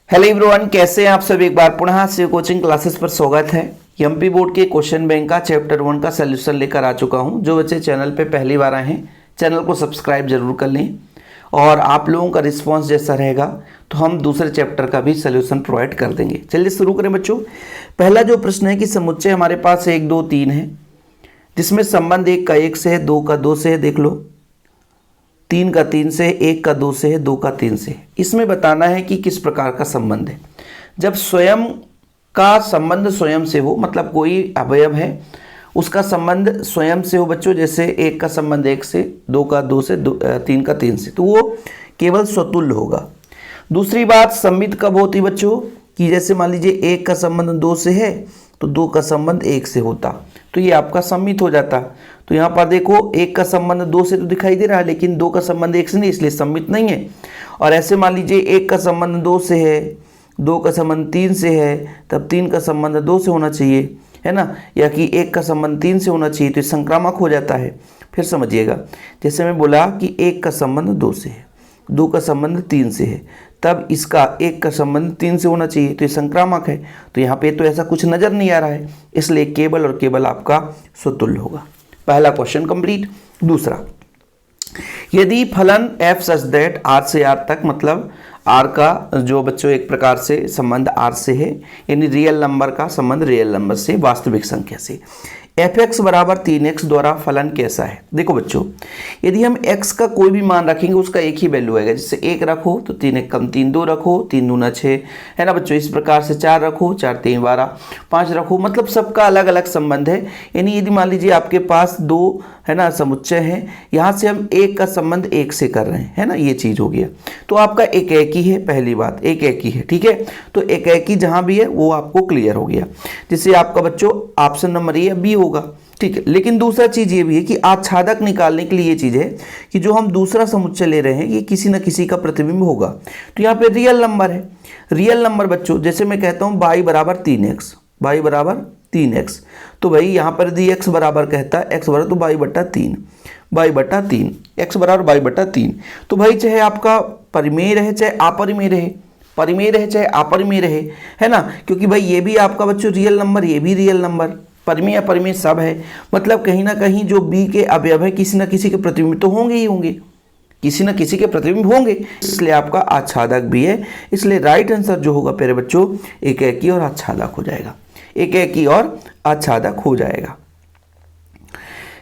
Hello everyone, कैसे हैं आप सब। एक बार पुनः शिव कोचिंग क्लासेस पर स्वागत है। एमपी बोर्ड के क्वेश्चन बैंक का चैप्टर 1 का सलूशन लेकर आ चुका हूं। जो बच्चे चैनल पे पहली बार आए हैं, चैनल को सब्सक्राइब जरूर कर लें और आप लोगों का रिस्पांस जैसा रहेगा तो हम दूसरे चैप्टर का भी सलूशन प्रोवाइड कर देंगे। चलिए शुरू करें बच्चों। पहला जो प्रश्न है कि समुच्चय हमारे पास 1 2 3 है, जिसमें संबंध 1 का 1 से है, 2 का 2 से है, देख लो 3 का 3 से, 1 का 2 से है, 2 का 3 से। इसमें बताना है कि किस प्रकार का संबंध है। जब स्वयं का संबंध स्वयं से हो, मतलब कोई अवयव है उसका संबंध स्वयं से हो बच्चों, जैसे 1 का संबंध 1 से, 2 का 2 से, 3 का 3 से, तो वो केवल स्वतुल्य होगा। दूसरी बात सममित कब होती बच्चों, कि जैसे मान लीजिए 1 का संबंध 2 से है तो 2 का संबंध 1 से होता, तो ये आपका सममित हो जाता। तो यहाँ पर देखो 1 का संबंध 2 से तो दिखाई दे रहा है, लेकिन 2 का संबंध 1 से नहीं, इसलिए सममित नहीं है। और ऐसे मान लीजिए 1 का संबंध 2 से है, 2 का संबंध 3 से है, तब 3 का संबंध 2 से होना चाहिए, है ना, या कि 1 का संबंध 3 से होना चाहिए, तो ये संक्रामक हो जाता है। फिर समझिएगा, जैसे मैं बोला कि 1 का संबंध 2 से है, 2 का संबंध 3 से है, तब इसका 1 का संबंध 3 से होना चाहिए, तो ये संक्रामक है। तो यहाँ पे तो ऐसा कुछ नज़र नहीं आ रहा है, इसलिए केवल और केवल आपका स्वतुल्य होगा। पहला क्वेश्चन कंप्लीट। दूसरा, यदि फलन f सच दैट r से r तक, मतलब r का जो बच्चों एक प्रकार से संबंध r से है, यानी रियल नंबर का संबंध रियल नंबर से, वास्तविक संख्या से, fx बराबर 3x द्वारा फलन कैसा है। देखो बच्चों, यदि हम x का कोई भी मान रखेंगे उसका एक ही वैल्यू आएगा। जैसे 1 रखो तो 3 1 कम 3, 2 रखो 3 दूना 6, है ना बच्चों। इस प्रकार से 4 रखो, 4 3 12, 5 रखो, मतलब सबका अलग अलग संबंध है। यानी यदि मान लीजिए आपके पास 2 है ना समुच्चय है, यहाँ से हम 1 का संबंध 1 से कर रहे हैं, है ना, ये चीज़ हो गया। तो आपका एक ही है, पहली बात एक ही है, ठीक है। तो एक ही जहाँ भी है वो आपको क्लियर हो गया। जैसे आपका बच्चों ऑप्शन नंबर ए बी होगा, ठीक है। लेकिन दूसरा चीज़ ये भी है कि आच्छादक निकालने के लिए ये चीज़ है कि जो हम दूसरा समुच्चय ले रहे हैं ये किसी न किसी का प्रतिबिंब होगा। तो यहाँ पे रियल नंबर है। रियल नंबर बच्चों, जैसे मैं कहता हूँ y बराबर 3x, y बराबर 3x, तो भाई यहाँ पर यदि x बराबर कहता है x बराबर तो y बटा 3, x बराबर y बटा 3। तो भाई चाहे आपका परिमेय रहे चाहे अपरिमेय रहे, परिमेय रहे चाहे अपरिमेय रहे, है ना, क्योंकि भाई ये भी आपका बच्चों रियल नंबर, ये भी रियल नंबर, परिमेय अपरिमेय सब है। मतलब कहीं ना कहीं जो b के अवयव है किसी न किसी के प्रतिबिंब तो होंगे ही होंगे, किसी न किसी के प्रतिबिंब होंगे, इसलिए आपका आच्छादक भी है। इसलिए राइट आंसर जो होगा प्यारे बच्चों एकेकी और आच्छादक हो जाएगा, एकेकी और आच्छादक हो जाएगा।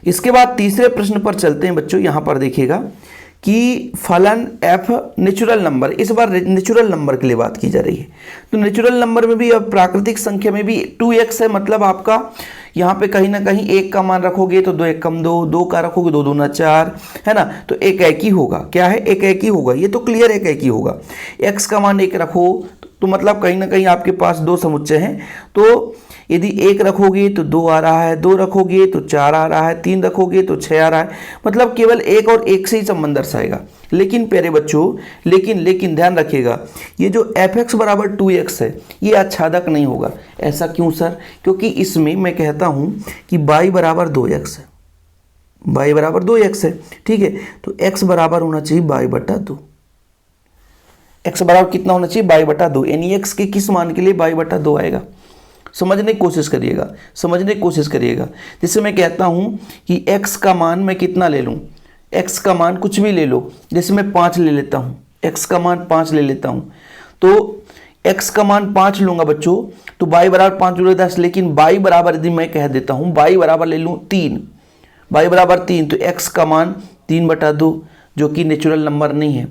इसके बाद तीसरे प्रश्न पर चलते हैं बच्चों। यहाँ पर देखिएगा कि फलन f नेचुरल नंबर, इस बार नेचुरल नंबर के लिए बात की जा रही है। तो नेचुरल नंबर में भी अब प्राकृतिक संख्या में भी 2x है, मतलब आपका यहाँ पे कहीं ना कहीं 1 का मान रखोगे तो 2 1 कम 2, 2 का रखोगे 2 दूना 4, है ना, तो एक ही होगा। क्या है, एक ही होगा, ये तो क्लियर एक ही होगा। x का मान 1 रखो तो मतलब कहीं ना कहीं आपके पास 2 समुच्चय हैं, तो यदि 1 रखोगे तो 2 आ रहा है, 2 रखोगे तो 4 आ रहा है, 3 रखोगे तो 6 आ रहा है, मतलब केवल 1 और 1 से ही संबंध दर्शाएगा। लेकिन प्यारे बच्चों, लेकिन ध्यान रखिएगा, ये जो fx बराबर 2x है ये आच्छादक नहीं होगा। ऐसा क्यों सर? क्योंकि इसमें मैं कहता हूँ कि y बराबर 2x है, y बराबर 2x है, ठीक है। तो x बराबर होना चाहिए y बटा 2, x बराबर कितना होना चाहिए, y बटा 2, यानी x के किस मान के लिए y बटा 2 आएगा। समझने की कोशिश करिएगा, समझने की कोशिश करिएगा। जैसे मैं कहता हूँ कि x का मान मैं कितना ले लूँ, x का मान कुछ भी ले लो, जैसे मैं 5 ले लेता हूँ, x का मान 5 ले लेता हूँ, तो x का मान 5 लूँगा बच्चों, तो y बराबर 5 जुड़े 10, लेकिन y बराबर यदि मैं कह देता हूँ y बराबर ले लूँ 3, y बराबर 3, तो x का मान 3 बटा 2, जो कि नेचुरल नंबर नहीं है।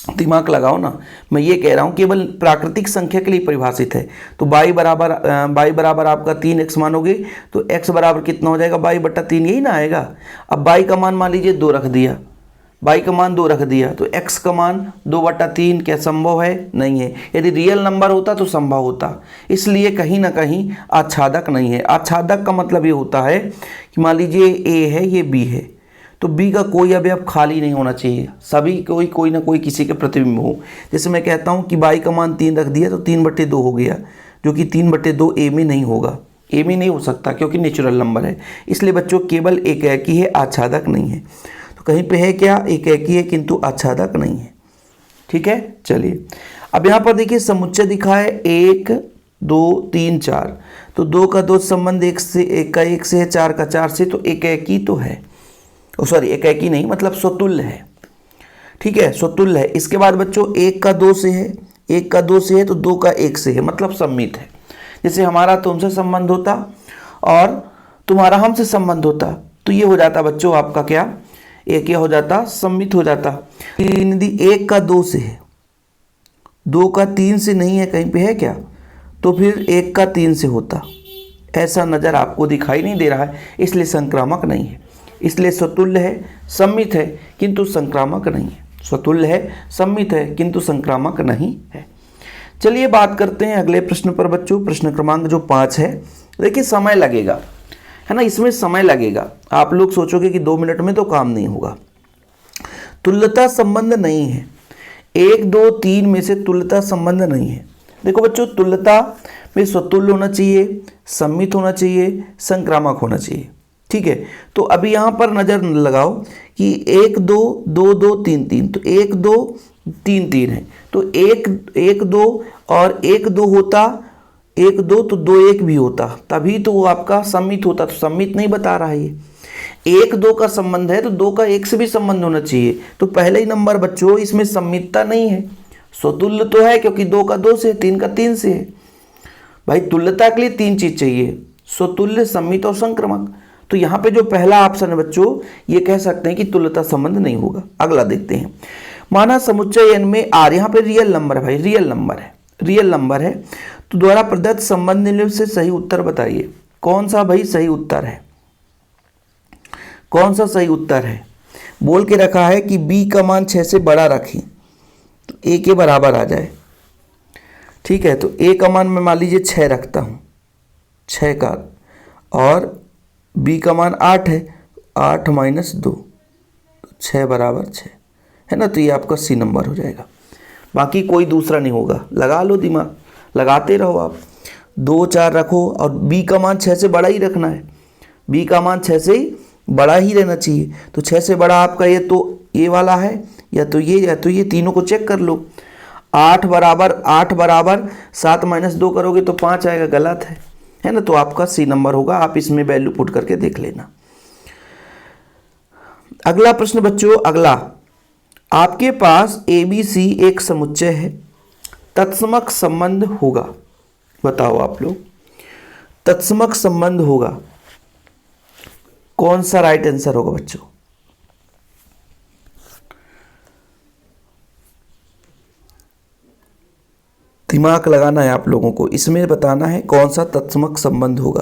दिमाग लगाओ ना, मैं ये कह रहा हूँ केवल प्राकृतिक संख्या के लिए परिभाषित है। तो y बराबर आपका 3x मानोगे तो x बराबर कितना हो जाएगा, y बटा 3, यही ना आएगा। अब y का मान मान लीजिए 2 रख दिया, y का मान 2 रख दिया, तो x का मान 2 बटा 3 क्या संभव है? नहीं है। यदि रियल नंबर होता तो संभव होता, इसलिए कहीं ना कहीं आच्छादक नहीं है। आच्छादक का मतलब ये होता है कि मान लीजिए a है, ये b है, तो b का कोई अवयव खाली नहीं होना चाहिए, सभी कोई ना कोई किसी के प्रतिबिंब हो। जैसे मैं कहता हूँ कि y का मान 3 रख दिया तो 3/2 हो गया, जो कि 3/2 a में नहीं होगा, a में नहीं हो सकता क्योंकि नेचुरल नंबर है। इसलिए बच्चों केवल एक ही है, आच्छादक नहीं है। तो कहीं पे है क्या, एक ही है किंतु आच्छादक नहीं है। ठीक है, चलिए अब यहाँ पर देखिए समुच्चय दिखा है 1 2 3 4, तो 2 का 2 संबंध 1 से, 1 का 1 से है, 4 का 4 से, तो एकाकी तो है, सॉरी एकाकी नहीं मतलब स्वतुल्य है, ठीक है, स्वतुल्य है। इसके बाद बच्चों 1 का 2 से है, 1 का 2 से है, तो 2 का 1 से है, मतलब सम्मित है। जैसे हमारा तुमसे संबंध होता और तुम्हारा हमसे संबंध होता, तो ये हो जाता बच्चों आपका क्या, एक क्या हो जाता, सम्मित हो जाता। यदि 1 का 2 से है, 2 का 3 से नहीं है, कहीं पे है क्या, तो फिर 1 का 3 से होता। ऐसा नज़र आपको दिखाई नहीं दे रहा है, इसलिए संक्रामक नहीं है। इसलिए स्वतुल्य है, सम्मित है, किंतु संक्रामक नहीं है। स्वतुल्य है, सम्मित है, किंतु संक्रामक नहीं है। चलिए बात करते हैं अगले प्रश्न पर बच्चों। प्रश्न क्रमांक जो 5 है, देखिए समय लगेगा, है ना, इसमें समय लगेगा। आप लोग सोचोगे कि 2 मिनट में तो काम नहीं होगा। तुल्यता संबंध नहीं है, 1 2 3 में से तुल्यता संबंध नहीं है। देखो बच्चों, तुल्यता में स्वतुल्य होना चाहिए, सम्मित होना चाहिए, संक्रामक होना चाहिए, ठीक है। तो अभी यहाँ पर नज़र लगाओ कि 1 2 2 2 3 3, तो 1 2 3 3 है, तो 1 2 और 1 2 होता, 1 2 तो 2 1 भी होता, तभी तो वो आपका सम्मित होता। तो सम्मित नहीं बता रहा है ये, 1 2 का संबंध है तो 2 का 1 से भी संबंध होना चाहिए। तो पहले ही नंबर बच्चों इसमें सम्मितता नहीं है। स्वतुल्य तो है क्योंकि 2 का 2 से, 3 का 3 से है। भाई तुल्यता के लिए 3 चीज चाहिए, स्वतुल्य, सम्मित और संक्रामक। तो यहाँ पे जो पहला ऑप्शन है बच्चों, ये कह सकते हैं कि तुल्यता संबंध नहीं होगा। अगला देखते हैं, माना समुच्चय n में r, यहाँ पे रियल नंबर है भाई, रियल नंबर है, रियल नंबर है, तो द्वारा प्रदत्त संबंध निम्न से सही उत्तर बताइए। कौन सा भाई सही उत्तर है, कौन सा सही उत्तर है? बोल के रखा है कि b का मान 6 से बड़ा रखें तो a के बराबर आ जाए, ठीक है। तो a का मान मैं मान लीजिए 6 रखता हूँ, 6 का, और b का मान 8 है, 8 - 2, 6 बराबर 6, है ना। तो ये आपका सी नंबर हो जाएगा, बाकी कोई दूसरा नहीं होगा। लगा लो दिमाग, लगाते रहो आप, 2 4 रखो, और b का मान 6 से बड़ा ही रखना है, b का मान 6 से बड़ा ही रहना चाहिए। तो 6 से बड़ा आपका ये तो ये वाला है, या तो ये, या तो ये, तीनों को चेक कर लो। 8 बराबर 7 - 2 करोगे तो 5 आएगा, गलत है ना। तो आपका सी नंबर होगा, आप इसमें वैल्यू पुट करके देख लेना। अगला प्रश्न बच्चों, अगला, आपके पास ABC एक समुच्चय है, तत्समक संबंध होगा। बताओ आप लोग, तत्समक संबंध होगा, कौन सा राइट आंसर होगा बच्चों? दिमाग लगाना है आप लोगों को, इसमें बताना है कौन सा तत्समक संबंध होगा।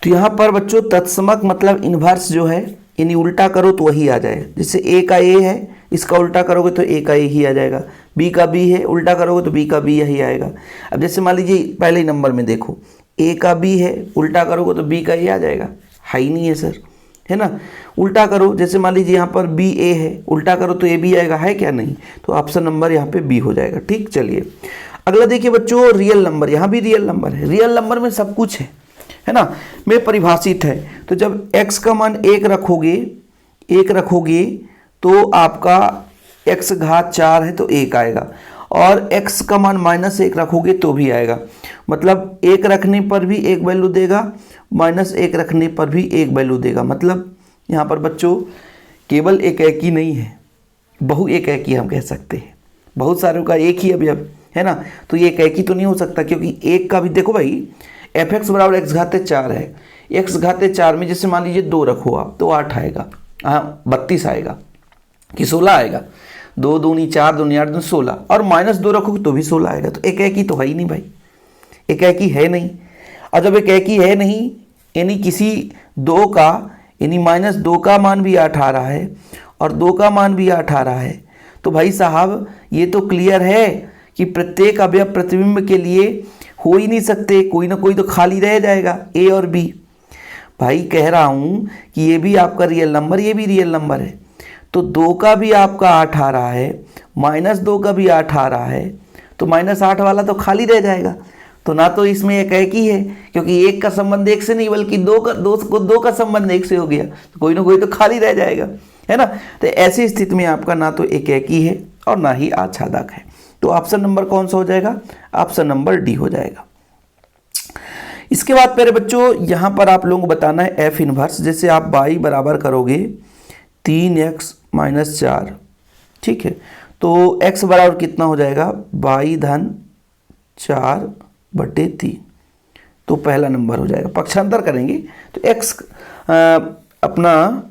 तो यहां पर बच्चों तत्समक मतलब इनवर्स जो है, यानी उल्टा करो तो वही आ जाए। जैसे a का a है, इसका उल्टा करोगे तो a का a ही आ जाएगा, b का b है, उल्टा करोगे तो b का b यही आएगा। अब जैसे मान लीजिए पहले ही नंबर में देखो, a का b है, उल्टा करोगे तो b का a आ जाएगा, है ही नहीं है सर, है ना। उल्टा करो, जैसे मान लीजिए यहाँ पर बी ए है, उल्टा करो तो ए बी आएगा, है क्या नहीं। तो ऑप्शन नंबर यहाँ पे बी हो जाएगा, ठीक। चलिए अगला देखिए बच्चों, रियल नंबर, यहाँ भी रियल नंबर है। रियल नंबर में सब कुछ है ना, में परिभाषित है। तो जब x का मान 1 रखोगे तो आपका x घात 4 है तो 1 आएगा, और x का मान -1 रखोगे तो भी आएगा। मतलब 1 रखने पर भी एक वैल्यू देगा, -1 रखने पर भी एक वैल्यू देगा। मतलब यहाँ पर बच्चों केवल एक ही नहीं है, बहु एक ही हम कह सकते हैं। बहुत सारों का एक ही अभी है ना, तो ये एक ही तो नहीं हो सकता, क्योंकि एक का भी देखो भाई, fx बराबर x घाते 4 है, x घाते 4 में जैसे मान लीजिए 2 रखो आप तो 8 आएगा, हाँ 32 आएगा कि 16 आएगा। 2 दूनी 4, 2 8 2 16, और -2 रखोगे तो भी 16 आएगा। तो एक ही तो है ही नहीं भाई, एक ही है नहीं। और जब एक ही है नहीं, यानी किसी 2 का, यानी -2 का मान भी 8 आ रहा है और 2 का मान भी 8 आ रहा है, तो भाई साहब ये तो क्लियर है कि प्रत्येक अवयव प्रतिबिंब के लिए हो ही नहीं सकते, कोई ना कोई तो खाली रह जाएगा, ए और बी। भाई कह रहा हूँ कि ये भी आपका रियल नंबर, ये भी रियल नंबर है। तो 2 का भी आपका 8 आ रहा है, -2 का भी 8 आ रहा है, तो -8 वाला तो खाली रह जाएगा। तो ना तो इसमें एक ही है, क्योंकि एक का संबंध एक से नहीं बल्कि दो का संबंध एक से हो गया, तो कोई ना कोई तो खाली रह जाएगा, है ना। तो ऐसी स्थिति में आपका ना तो एक ही है और ना ही आच्छादक है। तो ऑप्शन नंबर कौन सा हो जाएगा? ऑप्शन नंबर डी हो जाएगा। इसके बाद प्यारे बच्चों यहां पर आप लोगों को बताना है एफ इनवर्स। जैसे आप y बराबर करोगे 3x - 4, ठीक है, तो x बराबर कितना हो जाएगा? y धन 4/3, तो पहला नंबर हो जाएगा। पक्षांतर करेंगे तो x अपना,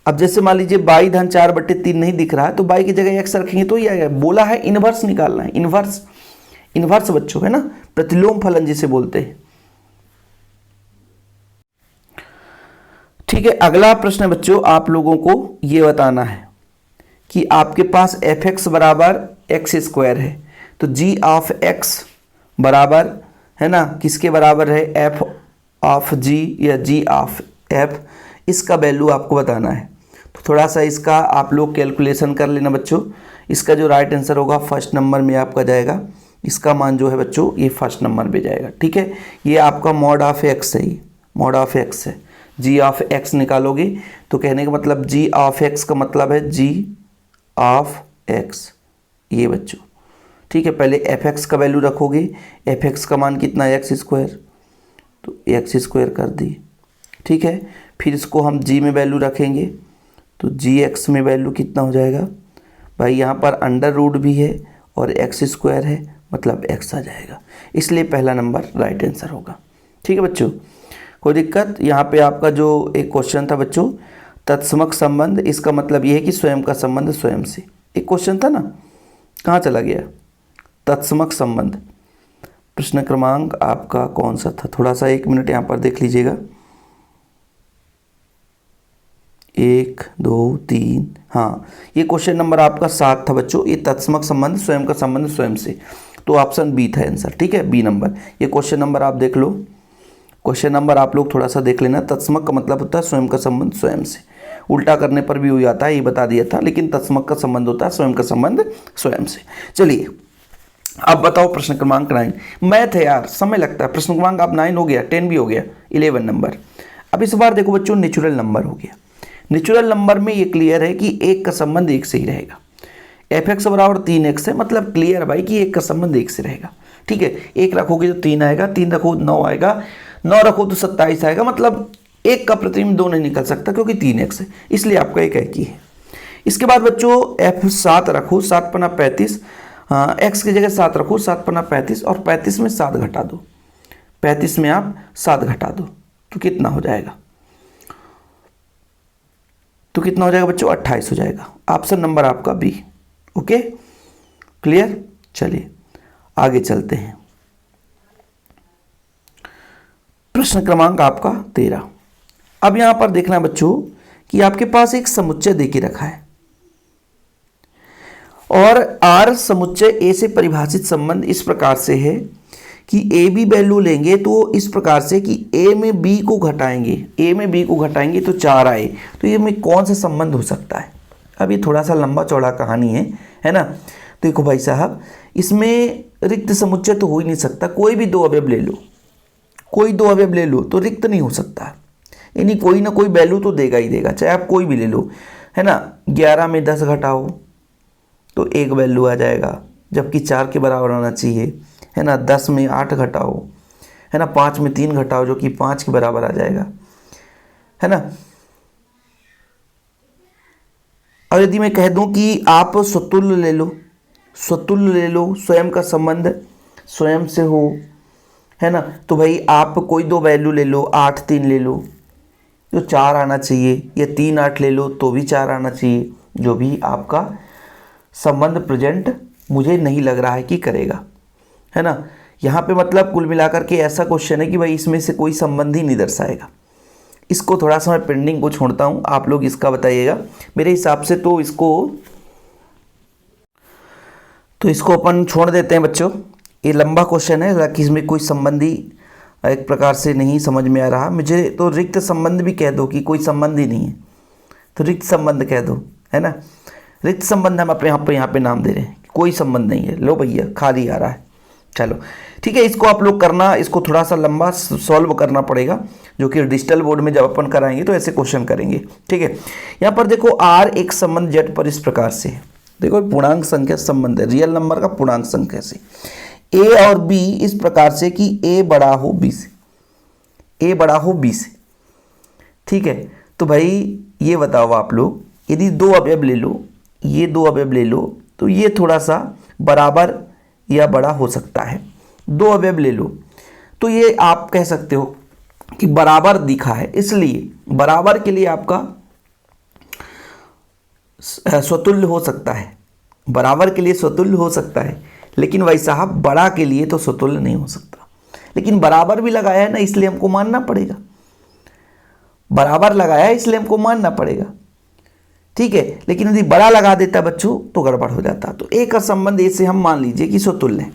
अब जैसे मान लीजिए y धन 4/3 नहीं दिख रहा है तो y की जगह x रखेंगे तो ये आएगा। बोला है इनवर्स निकालना है, इनवर्स बच्चों, है ना, प्रतिलोम फलन जिसे बोलते हैं। ठीक है, अगला प्रश्न है बच्चों, आप लोगों को ये बताना है कि आपके पास f(x) बराबर x² है, तो g ऑफ x बराबर, है ना, किसके बराबर है? f ऑफ g या g ऑफ f, इसका वैल्यू आपको बताना है। तो थोड़ा सा इसका आप लोग कैलकुलेशन कर लेना बच्चों। इसका जो राइट आंसर होगा फर्स्ट नंबर में आपका जाएगा, इसका मान जो है बच्चों ये फर्स्ट नंबर पे जाएगा। ठीक है, ये आपका मॉड ऑफ x है, ये मॉड ऑफ x है। g ऑफ x निकालोगे तो कहने का मतलब g ऑफ x का मतलब है g ऑफ x, ये बच्चों। ठीक है, पहले f(x) का वैल्यू रखोगे, f(x) का मान कितना है? x², तो x² कर दी। ठीक है, फिर इसको हम g में वैल्यू रखेंगे तो gx में वैल्यू कितना हो जाएगा? भाई यहाँ पर अंडर रूट भी है और x² है, मतलब x आ जाएगा, इसलिए पहला नंबर राइट आंसर होगा। ठीक है बच्चों, कोई दिक्कत? यहाँ पे आपका जो एक क्वेश्चन था बच्चों, तत्समक संबंध, इसका मतलब ये है कि स्वयं का संबंध स्वयं से, एक क्वेश्चन था ना, कहाँ चला गया? तत्समक संबंध, प्रश्न क्रमांक आपका कौन सा था? थोड़ा सा 1 मिनट यहाँ पर देख लीजिएगा। 1 2 3, हाँ, ये क्वेश्चन नंबर आपका 7 था बच्चों। ये तत्समक संबंध, स्वयं का संबंध स्वयं से, तो ऑप्शन बी था आंसर। ठीक है, बी नंबर, ये क्वेश्चन नंबर आप देख लो। क्वेश्चन नंबर आप लोग थोड़ा सा देख लेना। तत्समक का मतलब होता है स्वयं का संबंध स्वयं से, उल्टा करने पर भी हो जाता है, ये बता दिया था, लेकिन तत्समक का संबंध होता है स्वयं का संबंध स्वयं से। चलिए अब बताओ प्रश्न क्रमांक 9। मैथ है यार, समय लगता है। प्रश्न क्रमांक आप 9 हो गया, 10 भी हो गया, 11 नंबर। अब इस बार देखो बच्चों, नेचुरल नंबर हो गया। नेचुरल नंबर में ये क्लियर है कि एक का संबंध एक से ही रहेगा। f(x) बराबर 3x है, मतलब क्लियर भाई कि एक का संबंध एक से रहेगा। ठीक है, 1 रखोगे तो 3 आएगा, 3 रखो 9 आएगा, 9 रखो तो 27 आएगा, मतलब एक का प्रतिबिंब 2 नहीं निकल सकता क्योंकि 3x है, इसलिए आपका एक ही है। इसके बाद बच्चों f7 रखो, 7 पन्ना 35, x की जगह 7 रखो, 7 पन्ना 35, और 35 में 7 घटा दो, 35 में आप 7 घटा दो तो कितना हो जाएगा? तो कितना हो जाएगा बच्चों? 28 हो जाएगा। ऑप्शन नंबर आपका बी। Okay, clear? चलिए आगे चलते हैं। प्रश्न क्रमांक आपका 13। अब यहां पर देखना बच्चों कि आपके पास एक समुच्चय देके रखा है और आर समुच्चय ए से परिभाषित संबंध इस प्रकार से है कि ए बी वैल्यू लेंगे तो इस प्रकार से कि ए में बी को घटाएंगे, ए में बी को घटाएंगे तो 4 आए, तो ये में कौन सा संबंध हो सकता है? अब ये थोड़ा सा लंबा चौड़ा कहानी है ना। देखो भाई साहब, इसमें रिक्त समुच्चय तो हो ही नहीं सकता। कोई भी 2 अवयव ले लो, कोई 2 अवयव ले लो तो रिक्त नहीं हो सकता, यानी कोई ना कोई वैल्यू तो देगा ही देगा, चाहे आप कोई भी ले लो, है ना। 11 में 10 घटाओ तो 1 वैल्यू आ जाएगा, जबकि 4 के बराबर आना चाहिए, है ना। 10 में 8 घटाओ, है ना, 5 में 3 घटाओ जो कि 5 के बराबर आ जाएगा, है ना। और यदि मैं कह दूं कि आप स्वतुल्य ले लो, स्वतुल्य ले लो, स्वयं का संबंध स्वयं से हो, है ना, तो भाई आप कोई 2 वैल्यू ले लो, 8 3 ले लो तो 4 आना चाहिए, या 3 8 ले लो तो भी 4 आना चाहिए, जो भी आपका संबंध प्रेजेंट मुझे नहीं लग रहा है कि करेगा, है ना। यहाँ पे मतलब कुल मिलाकर के ऐसा क्वेश्चन है कि भाई इसमें से कोई संबंध ही नहीं दर्शाएगा। इसको थोड़ा सा मैं पेंडिंग को छोड़ता हूँ, आप लोग इसका बताइएगा। मेरे हिसाब से तो इसको अपन छोड़ देते हैं बच्चों, ये लंबा क्वेश्चन है, ताकि इसमें कोई संबंधी एक प्रकार से नहीं समझ में आ रहा मुझे। तो रिक्त संबंध भी कह दो कि कोई संबंध ही नहीं है, तो रिक्त संबंध कह दो, है ना। रिक्त संबंध हम अपने यहाँ पे नाम दे रहे हैं, कोई संबंध नहीं है, लो भैया खाली आ रहा है, चलो ठीक है, इसको आप लोग करना, इसको थोड़ा सा लंबा सॉल्व करना पड़ेगा, जो कि डिजिटल बोर्ड में जब अपन कराएंगे तो ऐसे क्वेश्चन करेंगे। ठीक है, यहाँ पर देखो आर एक संबंध जेड पर इस प्रकार से है। देखो पूर्णांक संख्या संबंध है, रियल नंबर का पूर्णांक संख्या से। ए और बी इस प्रकार से कि ए बड़ा हो बी से, ए बड़ा हो बी से। ठीक है, तो भाई ये बताओ आप लोग, यदि दो अवयव ले लो, ये दो अवयव ले लो, तो ये थोड़ा सा बराबर या बड़ा हो सकता है। दो अवयव ले लो तो ये आप कह सकते हो कि बराबर दिखा है, इसलिए बराबर के लिए आपका स्वतुल्य हो सकता है, बराबर के लिए स्वतुल्य हो सकता है, लेकिन भाई साहब बड़ा के लिए तो स्वतुल्य नहीं हो सकता। लेकिन बराबर भी लगाया है ना, इसलिए हमको मानना पड़ेगा, बराबर लगाया है इसलिए हमको मानना पड़ेगा। ठीक है, लेकिन यदि बड़ा लगा देता बच्चों तो गड़बड़ हो जाता। तो ए का संबंध ए से हम मान लीजिए कि स्वतुल्य है,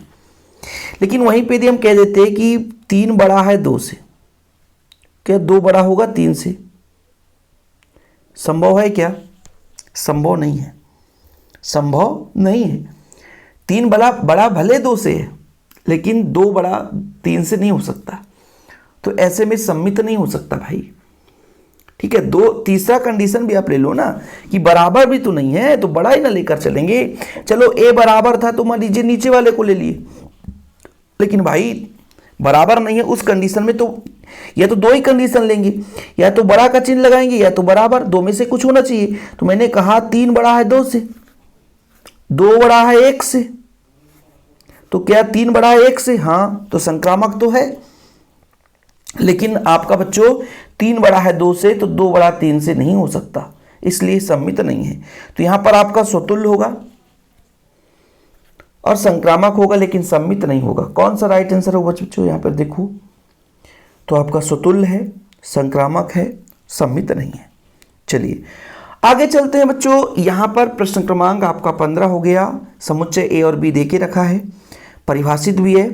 लेकिन वहीं पे यदि हम कह देते कि 3 बड़ा है 2 से, क्या 2 बड़ा होगा 3 से? संभव है क्या? संभव नहीं है, संभव नहीं है। 3 बड़ा भले 2 से है, लेकिन 2 बड़ा 3 से नहीं हो सकता। तो ऐसे में सम्मित नहीं हो सकता भाई। ठीक है, तीसरा कंडीशन भी आप ले लो ना कि बराबर भी तो नहीं है, तो बड़ा ही ना लेकर चलेंगे। चलो ए बराबर था तो मान लीजिए नीचे वाले को ले लिए, लेकिन भाई बराबर नहीं है उस कंडीशन में तो या तो 2 ही कंडीशन लेंगे, या तो बड़ा का चिन्ह लगाएंगे या तो बराबर, 2 में से कुछ होना चाहिए। तो मैंने कहा 3 बड़ा है 2 से, 2 बड़ा है 1 से, तो क्या 3 बड़ा है 1 से? हाँ, तो संक्रामक तो है। लेकिन आपका बच्चों 3 बड़ा है 2 से, तो 2 बड़ा 3 से नहीं हो सकता, इसलिए सम्मित नहीं है। तो यहां पर आपका स्वतुल्य होगा और संक्रामक होगा, लेकिन सम्मित नहीं होगा। कौन सा राइट आंसर होगा बच्चों? यहां पर देखो तो आपका स्वतुल्य है, संक्रामक है, सम्मित नहीं है। चलिए आगे चलते हैं बच्चों। यहां पर प्रश्न क्रमांक आपका 15 हो गया। समुच्चय ए और बी दे के रखा है, परिभाषित भी है।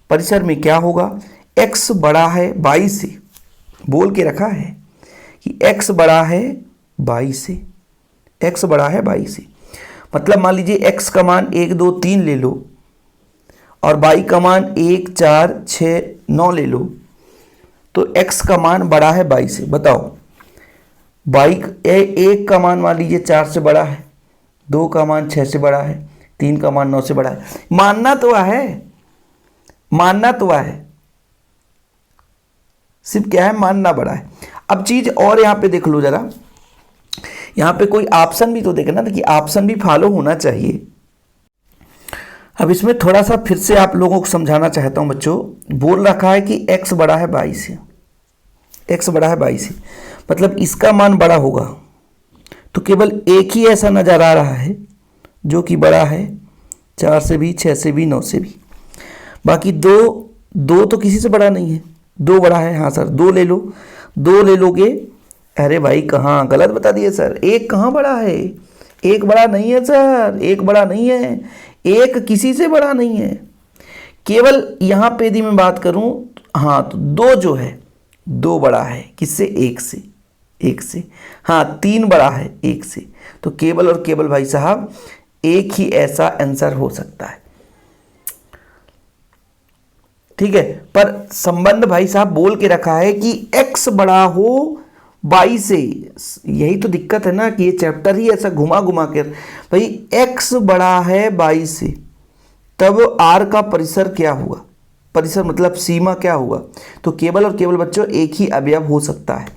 परिसर में क्या होगा? x बड़ा है 22 से, बोल के रखा है कि x बड़ा है 22 से, x बड़ा है 22 से। मतलब मान लीजिए x का मान 1 2 3 ले लो और y का मान 1 4 6 9 ले लो, तो x का मान बड़ा है 22 से। बताओ y 1 का मान मान लीजिए 4 से बड़ा है, 2 का मान 6 से बड़ा है, 3 का मान 9 से बड़ा है। मानना तो है, मानना तो है, सिर्फ क्या है, मानना बड़ा है। अब चीज और यहां पे देख लो जरा, यहां पे कोई ऑप्शन भी तो देखना कि ऑप्शन भी फॉलो होना चाहिए। अब इसमें थोड़ा सा फिर से आप लोगों को समझाना चाहता हूं बच्चों। बोल रखा है कि x बड़ा है 22 से, x बड़ा है 22 से, मतलब इसका मान बड़ा होगा। तो केवल एक ही ऐसा नजर आ रहा है जो कि बड़ा है 4 से भी, 6 से भी, 9 से भी। बाकी दो तो किसी से बड़ा नहीं है। 2 बड़ा है, हाँ सर 2 ले लो, 2 ले लोगे। अरे भाई कहाँ गलत बता दिए सर, 1 कहाँ बड़ा है? 1 बड़ा नहीं है सर, 1 बड़ा नहीं है, 1 किसी से बड़ा नहीं है। केवल यहाँ पे यदि मैं बात करूँ, हाँ तो 2 जो है 2 बड़ा है किससे? 1 से, 1 से। हाँ 3 बड़ा है 1 से। तो केवल और केवल भाई साहब एक ही ऐसा आंसर हो सकता है। ठीक है, पर संबंध भाई साहब बोल के रखा है कि x बड़ा हो 22 से। यही तो दिक्कत है ना कि ये चैप्टर ही ऐसा घुमा घुमा कर, भाई x बड़ा है 22 से, तब r का परिसर क्या हुआ? परिसर मतलब सीमा क्या हुआ? तो केवल और केवल बच्चों एक ही अवयव हो सकता है।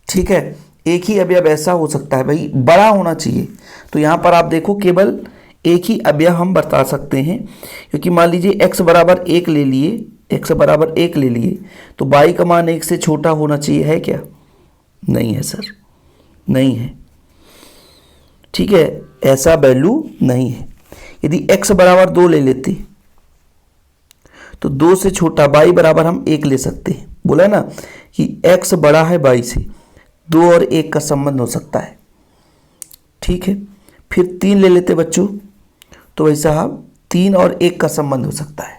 ठीक है, एक ही अवयव ऐसा हो सकता है भाई, बड़ा होना चाहिए। तो यहां पर आप देखो केवल एक ही अवयव हम बता सकते हैं, क्योंकि मान लीजिए x बराबर 1 ले लिए, x बराबर 1 ले लिए, तो y का मान 1 से छोटा होना चाहिए, है क्या? नहीं है सर, नहीं है। ठीक है, ऐसा वैल्यू नहीं है। यदि x बराबर 2 ले लेते तो 2 से छोटा y बराबर हम 1 ले सकते हैं। बोला ना कि x बड़ा है 22 से, 2 और 1 का संबंध हो सकता है। ठीक है, फिर 3 ले लेते बच्चों, तो भाई साहब 3 और 1 का संबंध हो सकता है।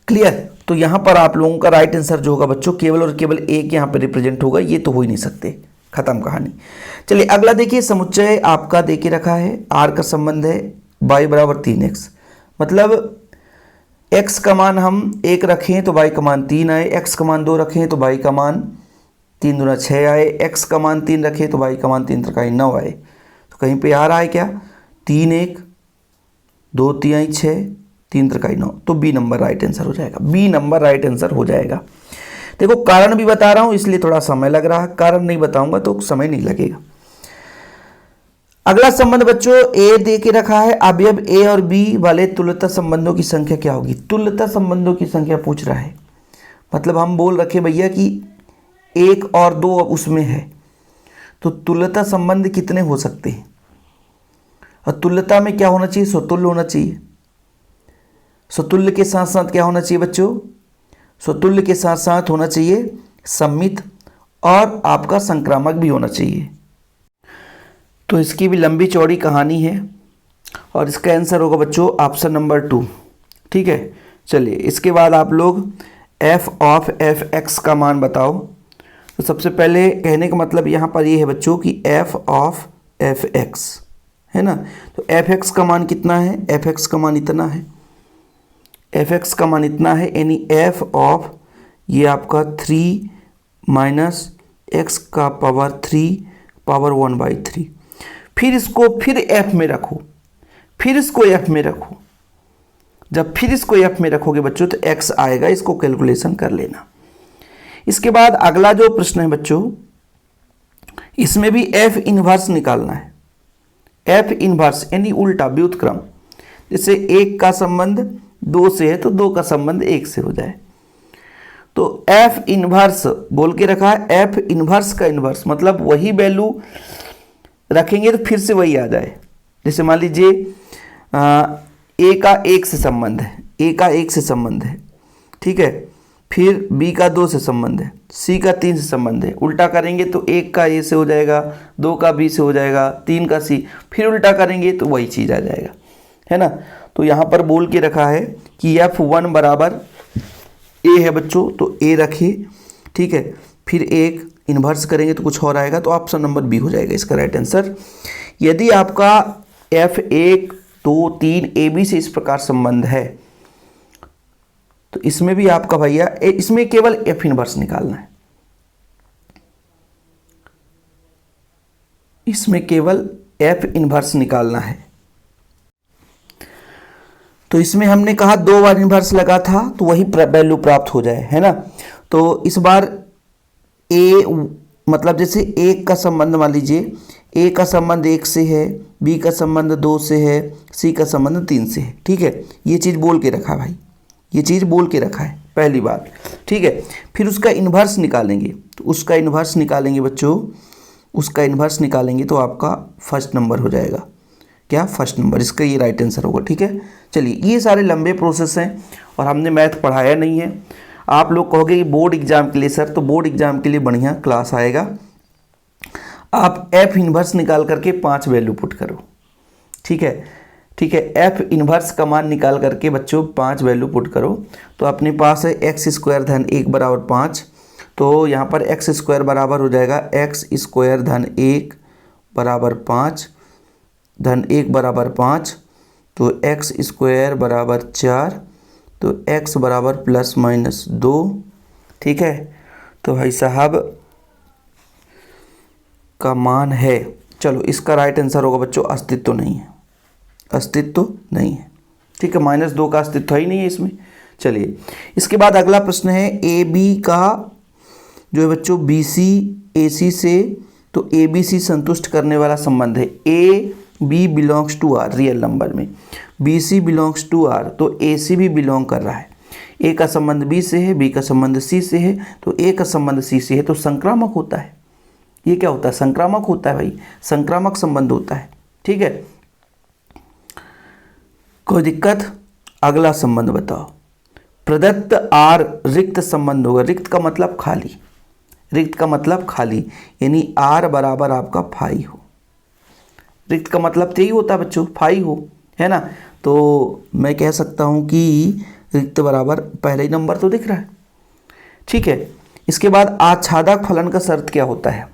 क्लियर। तो यहाँ पर आप लोगों का राइट आंसर जो होगा बच्चों केवल और केवल एक यहाँ पे रिप्रेजेंट होगा, ये तो हो ही नहीं सकते, खत्म कहानी। चलिए अगला देखिए, समुच्चय आपका दे के रखा है, आर का संबंध है y बराबर 3x, मतलब x का मान हम 1 रखें तो y का मान 3 आए, x का मान 2 रखें तो y का मान 3 दूना 6 आए, x का मान 3 रखें तो y का मान 3 त्रिकाई 9 आए। तो कहीं पे आ रहा है क्या, 3 1 2 3 6 3 त्रिकाई 9, तो बी नंबर राइट आंसर हो जाएगा, बी नंबर राइट आंसर हो जाएगा। देखो कारण भी बता रहा हूं इसलिए थोड़ा समय लग रहा है, कारण नहीं बताऊंगा तो समय नहीं लगेगा। अगला संबंध बच्चों ए दे के रखा है, अवयव ए और बी वाले तुल्यता संबंधों की संख्या क्या होगी। तुल्यता संबंधों की संख्या पूछ रहा है, मतलब हम बोल रखे भैया कि 1 और 2 उसमें है, तो तुल्यता संबंध कितने हो सकते हैं, और तुल्यता में क्या होना चाहिए, स्वतुल्य होना चाहिए। स्वतुल्य के साथ साथ क्या होना चाहिए बच्चों, स्वतुल्य के साथ साथ होना चाहिए सम्मित, और आपका संक्रामक भी होना चाहिए। तो इसकी भी लंबी चौड़ी कहानी है, और इसका आंसर होगा बच्चों ऑप्शन नंबर 2, ठीक है। चलिए इसके बाद आप लोग f ऑफ एफ एक्स का मान बताओ। तो सबसे पहले कहने का मतलब यहाँ पर ये है बच्चों कि f ऑफ एफ एक्स है ना, तो एफ एक्स का मान कितना है, एफ एक्स का मान इतना है, एफ एक्स का मान इतना है, यानी f ऑफ ये आपका 3 माइनस एक्स का पावर 3 पावर 1/3। फिर इसको फिर f में रखो, फिर इसको f में रखो, जब फिर इसको f में रखोगे बच्चों तो x आएगा, इसको कैलकुलेशन कर लेना। इसके बाद अगला जो प्रश्न है बच्चों, इसमें भी f इनवर्स निकालना है, f इनवर्स यानी उल्टा व्युत्क्रम, जैसे 1 का संबंध 2 से है तो 2 का संबंध 1 से हो जाए। तो f इनवर्स बोल के रखा है, f इनवर्स का इनवर्स मतलब वही वैल्यू रखेंगे तो फिर से वही आ जाए। जैसे मान लीजिए a का 1 से संबंध है, a का 1 से संबंध है, ठीक है, फिर b का 2 से संबंध है, c का 3 से संबंध है, उल्टा करेंगे तो 1 का a से हो जाएगा, 2 का b से हो जाएगा, 3 का c, फिर उल्टा करेंगे तो वही चीज़ आ जाएगा, है ना। तो यहाँ पर बोल के रखा है कि f1 बराबर a है बच्चों, तो a रखिए, ठीक है, फिर 1 इन्वर्स करेंगे तो कुछ और आएगा, तो ऑप्शन नंबर बी हो जाएगा इसका राइट आंसर। यदि आपका f1 2 3 ab से इस प्रकार संबंध है तो इसमें भी आपका भैया इसमें केवल f इन्वर्स निकालना है, इसमें केवल f इन्वर्स निकालना है। तो इसमें हमने कहा 2 बार इन्वर्स लगा था तो वही वैल्यू प्राप्त हो जाए, है ना। तो इस बार a मतलब जैसे 1 का संबंध मान लीजिए, a का संबंध 1 से है, b का संबंध 2 से है, c का संबंध 3 से है, ठीक है। ये चीज़ बोल के रखा है भाई, ये चीज़ बोल के रखा है पहली बात, ठीक है। फिर उसका इन्वर्स निकालेंगे, तो उसका इन्वर्स निकालेंगे बच्चों, उसका इन्वर्स निकालेंगे तो आपका फर्स्ट नंबर हो जाएगा, क्या, फर्स्ट नंबर, इसका ये राइट आंसर होगा, ठीक है। चलिए ये सारे लंबे प्रोसेस हैं और हमने मैथ पढ़ाया नहीं है। आप लोग कहोगे कि बोर्ड एग्जाम के लिए सर, तो बोर्ड एग्जाम के लिए बढ़िया क्लास आएगा। आप f इन्वर्स निकाल करके 5 वैल्यू पुट करो, ठीक है, ठीक है। f इन्वर्स का मान निकाल करके बच्चों 5 वैल्यू पुट करो, तो अपने पास है x स्क्वायर धन 1 बराबर 5, तो यहाँ पर x स्क्वायर बराबर हो जाएगा x स्क्वायर धन 1 बराबर 5 धन 1 बराबर 5, तो x स्क्वायर बराबर 4, तो x बराबर प्लस माइनस 2, ठीक है। तो भाई साहब का मान है, चलो इसका राइट आंसर होगा बच्चों अस्तित्व नहीं है, अस्तित्व नहीं है, ठीक है, -2 का अस्तित्व ही नहीं है इसमें। चलिए इसके बाद अगला प्रश्न है ए बी का जो है बच्चों बी सी ए सी से, तो ए बी सी संतुष्ट करने वाला संबंध है, A B belongs to R, real number में B C belongs to R, तो ए सी भी बिलोंग कर रहा है, ए का संबंध बी से है, बी का संबंध सी से है, तो ए का संबंध सी से है, तो संक्रामक होता है। ये क्या होता है, संक्रामक होता है भाई, संक्रामक संबंध होता है, ठीक है, कोई दिक्कत। अगला संबंध बताओ, प्रदत्त आर रिक्त संबंध होगा, रिक्त का मतलब खाली, रिक्त का मतलब खाली, यानी आर बराबर आपका फाई हो, रिक्त का मतलब तो यही होता है बच्चों, फाई हो, है ना। तो मैं कह सकता हूँ कि रिक्त बराबर पहले ही नंबर तो दिख रहा है। ठीक है, इसके बाद आच्छादक फलन का शर्त क्या होता है?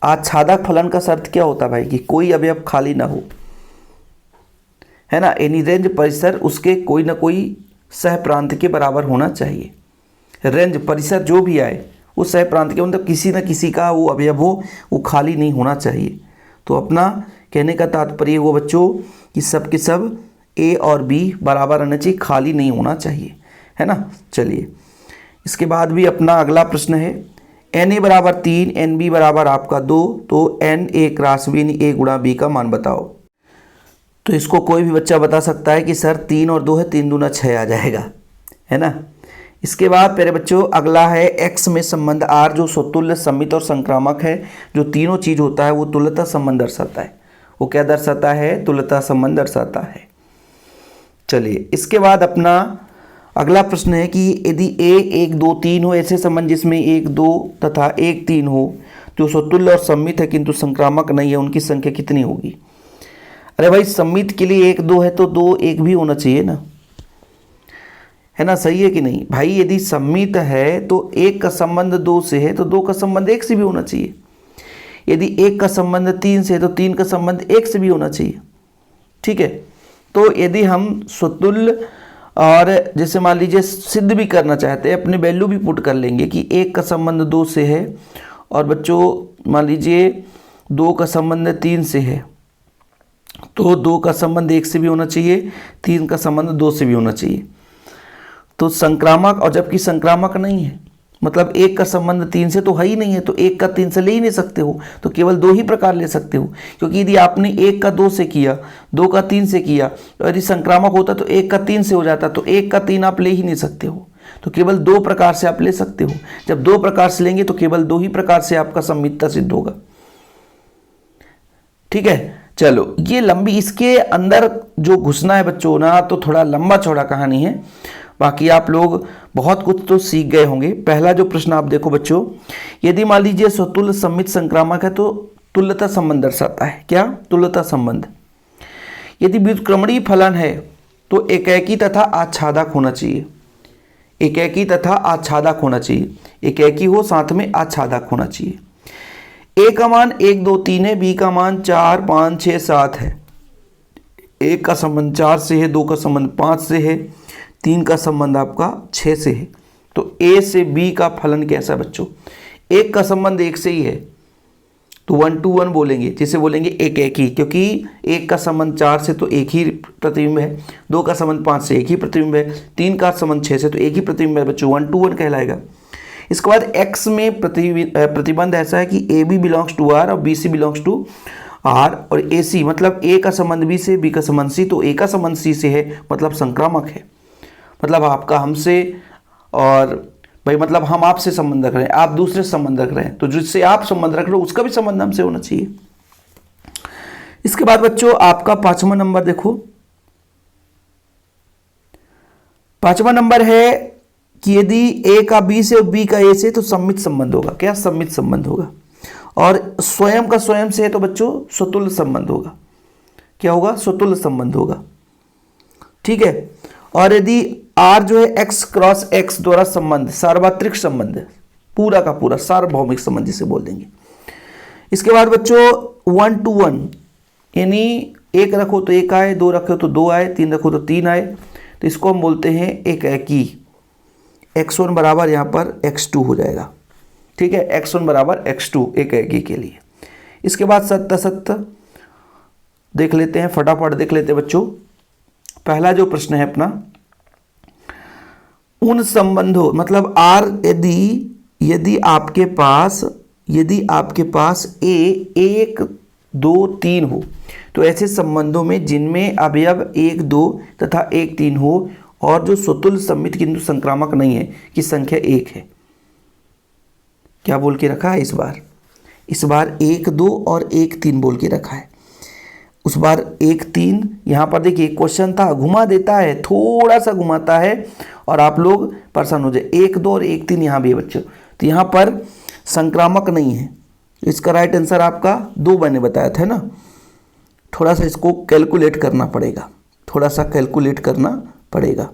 आच्छादक फलन का शर्त क्या होता है भाई? कि कोई अवयव खाली ना हो, है ना। एनी रेंज परिसर उसके कोई ना कोई सह प्रांत के बराबर होना चाहिए। रेंज परिसर जो भी आए वो सह प्रांत के, मतलब किसी न किसी का वो अवयव हो, वो खाली नहीं होना चाहिए। तो अपना कहने का तात्पर्य वो बच्चों कि सब के सब ए और बी बराबर रहना चाहिए, खाली नहीं होना चाहिए, है ना। चलिए, इसके बाद भी अपना अगला प्रश्न है, एन ए बराबर 3, एन बी बराबर आपका 2, तो एन ए क्रॉस बी यानी ए गुणा बी का मान बताओ। तो इसको कोई भी बच्चा बता सकता है कि सर 3 और 2 है, 3 दूना 6 आ जाएगा, है ना। इसके बाद प्यारे बच्चों अगला है एक्स में संबंध आर जो स्वतुल्य, सममित और संक्रामक है। जो तीनों चीज होता है वो तुल्यता संबंध दर्शाता है। वो क्या दर्शाता है? तुल्यता संबंध दर्शाता है। चलिए, इसके बाद अपना अगला प्रश्न है कि यदि ए 1 2 3 हो, ऐसे संबंध जिसमें 1 2 तथा 1 3 हो, जो स्वतुल्य और सम्मित है किंतु संक्रामक नहीं है, उनकी संख्या कितनी होगी? अरे भाई, सम्मित के लिए 1 2 है तो 2 1 भी होना चाहिए ना, है ना। सही है कि नहीं भाई? यदि सम्मित है तो 1 का संबंध 2 से है तो 2 का संबंध 1 से भी होना चाहिए। यदि 1 का संबंध 3 से है तो 3 का संबंध 1 से भी होना चाहिए। ठीक है, तो यदि हम स्वतुल्य और जैसे मान लीजिए सिद्ध भी करना चाहते हैं, अपने वैल्यू भी पुट कर लेंगे कि 1 का संबंध 2 से है और बच्चों मान लीजिए 2 का संबंध 3 से है, तो 2 का संबंध 1 से भी होना चाहिए, 3 का संबंध 2 से भी होना चाहिए। तो संक्रामक, और जबकि संक्रामक नहीं है, मतलब 1 का संबंध 3 से तो है ही नहीं है, तो 1 का 3 से ले ही नहीं सकते हो, तो केवल 2 ही प्रकार ले सकते हो। क्योंकि यदि आपने 1 का 2 से किया, 2 का 3 से किया, तो यदि संक्रामक होता तो 1 का 3 से हो जाता, तो 1 का 3 आप ले ही नहीं सकते हो। तो केवल 2 प्रकार से आप ले सकते हो। जब 2 प्रकार से लेंगे तो केवल 2 ही प्रकार से आपका सम्मितता सिद्ध होगा। ठीक है, चलो ये लंबी, इसके अंदर जो घुसना है बच्चों ना, तो थोड़ा लंबा चौड़ा कहानी है। बाकी आप लोग बहुत कुछ तो सीख गए होंगे। पहला जो प्रश्न आप देखो बच्चों, यदि मान लीजिए स्वतुल्य सम्मित संक्रामक है तो तुल्यता संबंध दर्शाता है। क्या? तुल्यता संबंध। यदि व्युत्क्रमणीय फलन है तो एकेकी तथा आच्छादक होना चाहिए। एकेकी तथा आच्छादक होना चाहिए। एकेकी हो साथ में आच्छादक होना चाहिए। ए का मान 1 2 3 है, बी का मान 4 5 6 7 है। 1 का संबंध 4 से है, 2 का संबंध 5 से है, 3 का संबंध आपका 6 से है। तो ए से बी का फलन कैसा है बच्चों? 1 का संबंध 1 से ही है तो 1 to 1 बोलेंगे, जिसे बोलेंगे एक एक ही, क्योंकि 1 का संबंध 4 से तो एक ही प्रतिबिंब है, 2 का संबंध 5 से एक ही प्रतिबिंब है, 3 का संबंध 6 से तो एक ही प्रतिबिंब है बच्चों, 1 to 1 कहलाएगा। इसके बाद x में प्रतिबंध ऐसा है कि A B belongs to R और B C belongs to R, और ए सी मतलब ए का संबंध बी से, बी का संबंध सी, तो ए का संबंध सी से है, मतलब संक्रामक है। मतलब आपका हमसे, और भाई मतलब हम आपसे संबंध रख रहे हैं, आप दूसरे से संबंध रख रहे हैं, तो जिससे आप संबंध रख रहे हो उसका भी संबंध हमसे होना चाहिए। इसके बाद बच्चों आपका 5वां नंबर देखो, 5वां नंबर है कि यदि ए का बी से और बी का ए से तो सम्मित संबंध होगा। क्या? सम्मित संबंध होगा। और स्वयं का स्वयं से है तो बच्चों स्वतुल्य संबंध होगा। क्या होगा? स्वतुल्य संबंध होगा। ठीक है। और यदि R जो है x क्रॉस x द्वारा संबंध, सार्वत्रिक संबंध है, पूरा का पूरा सार्वभौमिक संबंध जिसे बोल देंगे। इसके बाद बच्चों 1 to 1 यानी 1 रखो तो 1 आए, 2 रखो तो 2 आए, 3 रखो तो 3 आए, तो इसको हम बोलते हैं एक एकी। x1 बराबर यहाँ पर x2 हो जाएगा। ठीक है, x1 बराबर x2 एक एकी के लिए। इसके बाद सत्य सत्य देख लेते हैं, फटाफट देख लेते हैं बच्चों। पहला जो प्रश्न है अपना, उन संबंधों मतलब R यदि आपके पास A 1 2 3 हो तो ऐसे संबंधों में जिनमें अवयव 1 2 तथा 1 3 हो और जो स्वतुल्य सम्मित किंतु संक्रामक नहीं है की संख्या 1 है। क्या बोल के रखा है इस बार 1 2 और 1 3 बोल के रखा है। उस बार 1 3 यहाँ पर देखिए क्वेश्चन था, घुमा देता है, थोड़ा सा घुमाता है और आप लोग परेशान हो जाए। 1 2 और 1 3 यहाँ भी है बच्चों, तो यहाँ पर संक्रामक नहीं है। इसका राइट आंसर आपका 2 मैंने बताया था ना। थोड़ा सा इसको कैलकुलेट करना पड़ेगा,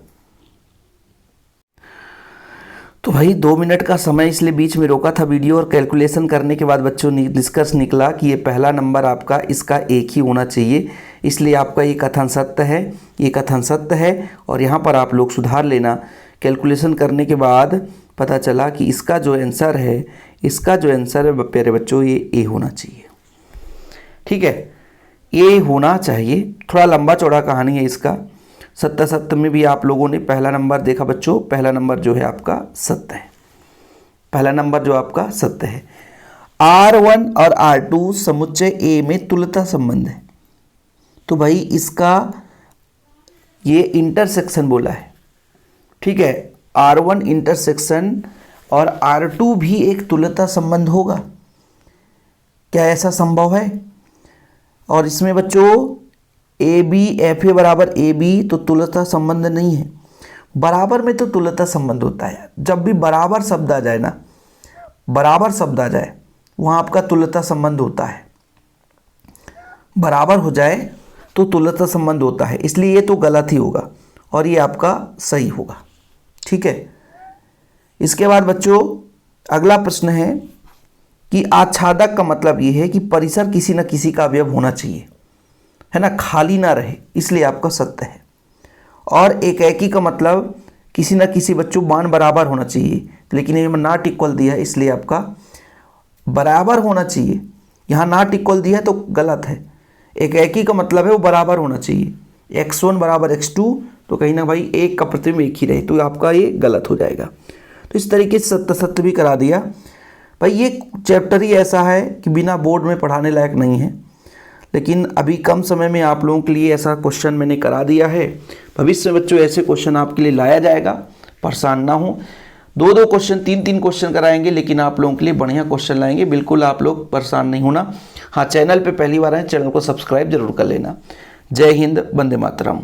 तो भाई 2 मिनट का समय इसलिए बीच में रोका था वीडियो, और कैलकुलेशन करने के बाद बच्चों निष्कर्ष निकला कि ये पहला नंबर आपका इसका एक ही होना चाहिए, इसलिए आपका ये कथन सत्य है, ये कथन सत्य है। और यहाँ पर आप लोग सुधार लेना। कैलकुलेशन करने के बाद पता चला कि इसका जो आंसर है, इसका जो आंसर है प्यारे बच्चों, ये ए होना चाहिए। ठीक है, ए होना चाहिए। थोड़ा लंबा चौड़ा कहानी है इसका। सत्य सत्य में भी आप लोगों ने पहला नंबर देखा बच्चों, पहला नंबर जो है आपका सत्य है, पहला नंबर जो आपका सत्य है। R1 और R2 समुच्चय ए में तुल्यता संबंध है, तो भाई इसका ये इंटरसेक्शन बोला है। ठीक है, R1 इंटरसेक्शन और R2 भी एक तुल्यता संबंध होगा, क्या ऐसा संभव है? और इसमें बच्चों ए बी एफ ए बराबर ए बी तो तुल्यता संबंध नहीं है, बराबर में तो तुल्यता संबंध होता है। जब भी बराबर शब्द आ जाए ना, बराबर शब्द आ जाए वहाँ आपका तुल्यता संबंध होता है, बराबर हो जाए तो तुल्यता संबंध होता है, इसलिए ये तो गलत ही होगा और ये आपका सही होगा। ठीक है, इसके बाद बच्चों अगला प्रश्न है कि आच्छादक का मतलब ये है कि परिसर किसी न किसी का अवयव होना चाहिए, है ना, खाली ना रहे, इसलिए आपका सत्य है। और एकाएकी का मतलब किसी न किसी बच्चों मान बराबर होना चाहिए, लेकिन ये नॉट इक्वल दिया है इसलिए आपका बराबर होना चाहिए। यहाँ नॉट इक्वल दिया है तो गलत है। एकाएकी का मतलब है वो बराबर होना चाहिए, x1 बराबर x2, तो कहीं ना भाई एक का प्रतिबिंब एक ही रहे, तो आपका ये गलत हो जाएगा। तो इस तरीके से सत्य सत्य भी करा दिया। भाई ये चैप्टर ही ऐसा है कि बिना बोर्ड में पढ़ाने लायक नहीं है, लेकिन अभी कम समय में आप लोगों के लिए ऐसा क्वेश्चन मैंने करा दिया है। भविष्य में बच्चों ऐसे क्वेश्चन आपके लिए लाया जाएगा, परेशान ना हो। 2-2 क्वेश्चन 3-3 क्वेश्चन कराएंगे, लेकिन आप लोगों के लिए बढ़िया क्वेश्चन लाएंगे, बिल्कुल आप लोग परेशान नहीं होना। हाँ, चैनल पे पहली बार आए, चैनल को सब्सक्राइब जरूर कर लेना। जय हिंद, वंदे मातरम।